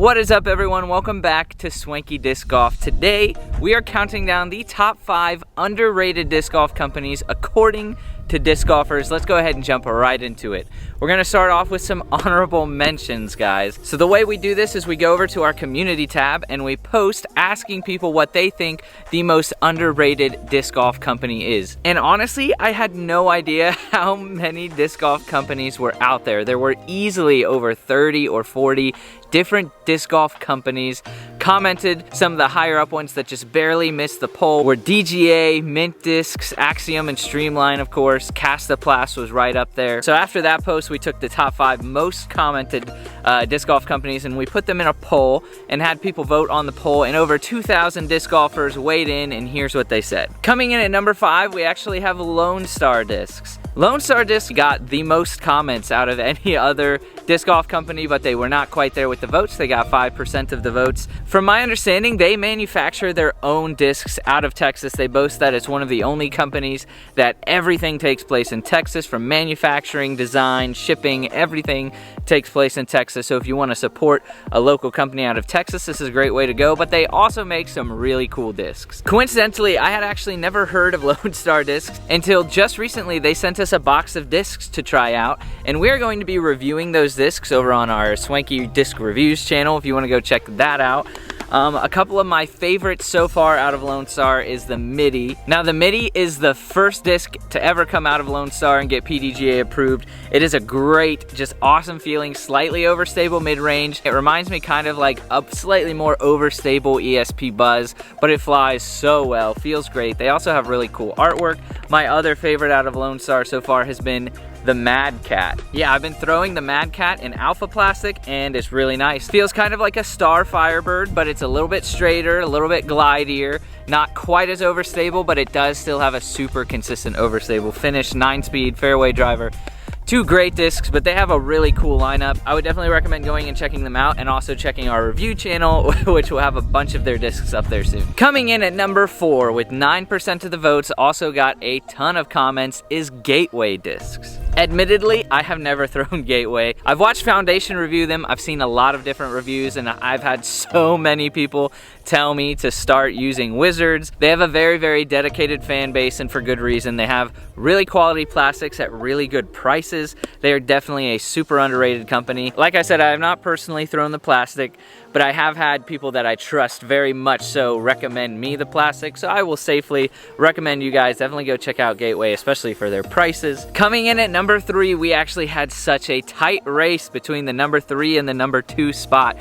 What is up, everyone? Welcome back to Swanky Disc Golf. Today, we are counting down the top 5 underrated disc golf companies according to disc golfers. Let's go ahead and jump right into it. We're gonna start off with some honorable mentions, guys. So the way we do this is we go over to our community tab and we post asking people what they think the most underrated disc golf company is. And honestly, I had no idea how many disc golf companies were out there. There were easily over 30 or 40 different disc golf companies commented. Some of the higher up ones that just barely missed the poll were DGA, Mint Discs, Axiom, and Streamline, of course. Castaplast was right up there. So after that post, we took the top 5 most commented disc golf companies and we put them in a poll and had people vote on the poll, and over 2,000 disc golfers weighed in, and here's what they said. Coming in at number 5, we actually have Lone Star Discs. Lone Star Discs got the most comments out of any other disc golf company, but they were not quite there with the votes. They got 5% of the votes. From my understanding, they manufacture their own discs out of Texas. They boast that it's one of the only companies that everything takes place in Texas, from manufacturing, design, shipping, everything takes place in Texas. So if you want to support a local company out of Texas, this is a great way to go, but they also make some really cool discs. Coincidentally, I had actually never heard of Lone Star Discs until just recently. They sent us a box of discs to try out, and we're going to be reviewing those discs over on our Swanky Disc Reviews channel if you want to go check that out. A couple of my favorites so far out of Lone Star is the MIDI. Now, the MIDI is the first disc to ever come out of Lone Star and get PDGA approved. It is a great, just awesome feeling, slightly overstable mid-range. It reminds me kind of like a slightly more overstable ESP Buzz, but it flies so well, feels great. They also have really cool artwork. My other favorite out of Lone Star so far has been the Mad Cat. Yeah, I've been throwing the Mad Cat in alpha plastic and it's really nice. Feels kind of like a Star Firebird, but it's a little bit straighter, a little bit glidier, not quite as overstable, but it does still have a super consistent overstable finish. 9-speed fairway driver. 2 great discs, but they have a really cool lineup. I would definitely recommend going and checking them out, and also checking our review channel, which will have a bunch of their discs up there soon. Coming in at number 4 with 9% of the votes, also got a ton of comments, is Gateway Discs. Admittedly, I have never thrown Gateway. I've watched Foundation review them. I've seen a lot of different reviews, and I've had so many people tell me to start using Wizards. They have a very, very dedicated fan base, and for good reason. They have really quality plastics at really good prices. They are definitely a super underrated company. Like I said, I have not personally thrown the plastic, but I have had people that I trust very much so recommend me the plastic, so I will safely recommend you guys definitely go check out Gateway, especially for their prices. Coming in at number 3, we actually had such a tight race between the number 3 and the number 2 spot,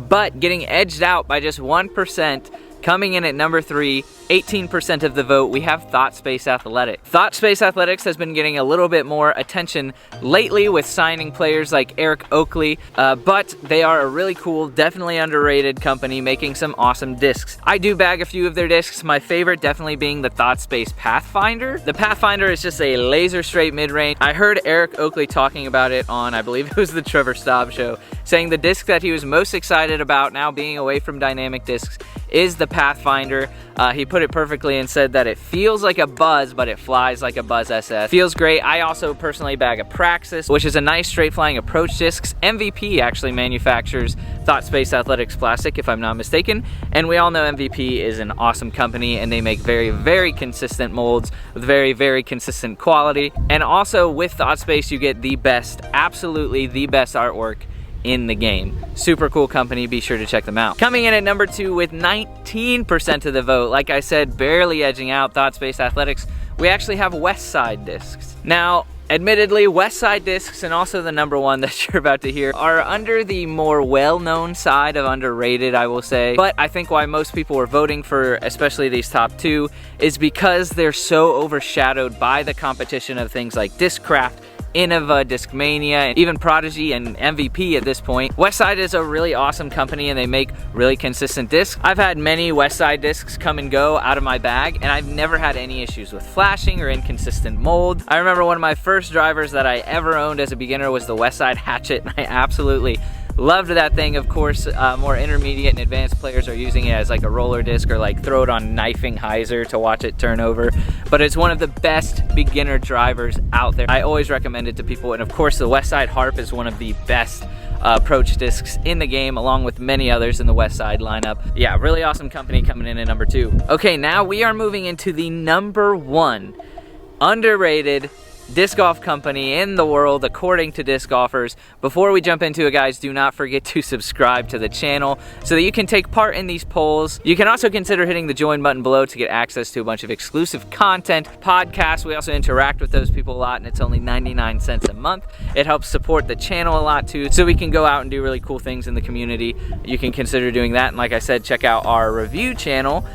but getting edged out by just 1%. Coming in at number 3, 18% of the vote, we have Thought Space Athletic. Thought Space Athletics has been getting a little bit more attention lately with signing players like Eric Oakley, but they are a really cool, definitely underrated company making some awesome discs. I do bag a few of their discs, my favorite definitely being the Thought Space Pathfinder. The Pathfinder is just a laser straight mid-range. I heard Eric Oakley talking about it on, I believe it was the Trevor Staub show, saying the disc that he was most excited about now being away from dynamic discs is the Pathfinder. He put it perfectly and said that it feels like a Buzz, but it flies like a Buzz SF. Feels great. I also personally bag a Praxis, which is a nice straight flying approach discs. MVP actually manufactures Thought Space Athletics plastic, if I'm not mistaken. And we all know MVP is an awesome company, and they make very, very consistent molds with very, very consistent quality. And also with Thought Space, you get the best, absolutely the best artwork in the game. Super cool company, be sure to check them out. Coming in at number 2 with 19% of the vote, like I said, barely edging out Thought Space Athletics, we actually have Westside Discs. Now, admittedly, Westside Discs and also the number 1 that you're about to hear are under the more well-known side of underrated, I will say. But I think why most people are voting for especially these top 2 is because they're so overshadowed by the competition of things like Discraft, Innova, Discmania, and even Prodigy and MVP at this point. Westside is a really awesome company and they make really consistent discs. I've had many Westside discs come and go out of my bag, and I've never had any issues with flashing or inconsistent mold. I remember one of my first drivers that I ever owned as a beginner was the Westside Hatchet, and I absolutely loved that thing. Of course, more intermediate and advanced players are using it as like a roller disc or like throw it on knifing hyzer to watch it turn over. But it's one of the best beginner drivers out there. I always recommend it to people. And of course, the Westside Harp is one of the best approach discs in the game, along with many others in the West Side lineup. Yeah, really awesome company coming in at number 2. Okay, now we are moving into the number 1 underrated disc golf company in the world according to disc golfers. Before we jump into it, guys, do not forget to subscribe to the channel so that you can take part in these polls. You can also consider hitting the join button below to get access to a bunch of exclusive content, podcasts. We also interact with those people a lot, and it's only 99 cents a month. It helps support the channel a lot too, so we can go out and do really cool things in the community. You can consider doing that, and like I said, check out our review channel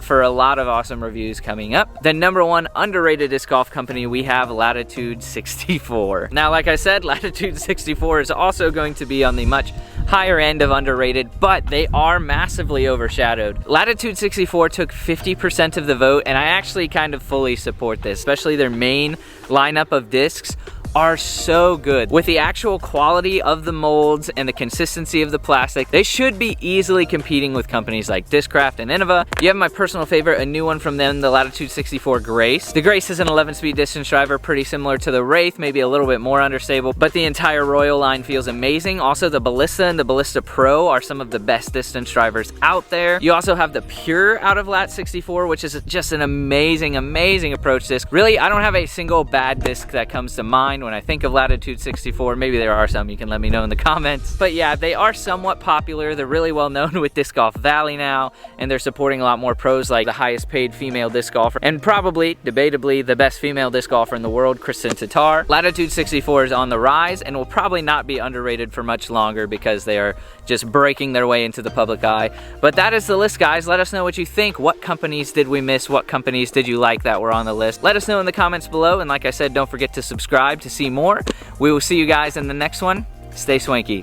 for a lot of awesome reviews coming up. The number 1 underrated disc golf company, we have Latitude 64. Now, like I said, Latitude 64 is also going to be on the much higher end of underrated, but they are massively overshadowed. Latitude 64 took 50% of the vote, and I actually kind of fully support this, especially their main lineup of discs are so good. With the actual quality of the molds and the consistency of the plastic, they should be easily competing with companies like Discraft and Innova. You have my personal favorite, a new one from them, the Latitude 64 Grace. The Grace is an 11-speed distance driver, pretty similar to the Wraith, maybe a little bit more understable, but the entire Royal line feels amazing. Also, the Ballista and the Ballista Pro are some of the best distance drivers out there. You also have the Pure out of Lat 64, which is just an amazing, amazing approach disc. Really, I don't have a single bad disc that comes to mind when I think of Latitude 64. Maybe there are some, you can let me know in the comments. But yeah, they are somewhat popular. They're really well known with Disc Golf Valley now, and they're supporting a lot more pros, like the highest paid female disc golfer, and probably, debatably, the best female disc golfer in the world, Kristen Tatar. Latitude 64 is on the rise and will probably not be underrated for much longer because they are just breaking their way into the public eye. But that is the list, guys. Let us know what you think. What companies did we miss? What companies did you like that were on the list? Let us know in the comments below, and like I said, don't forget to subscribe to see more. We will see you guys in the next one. Stay swanky.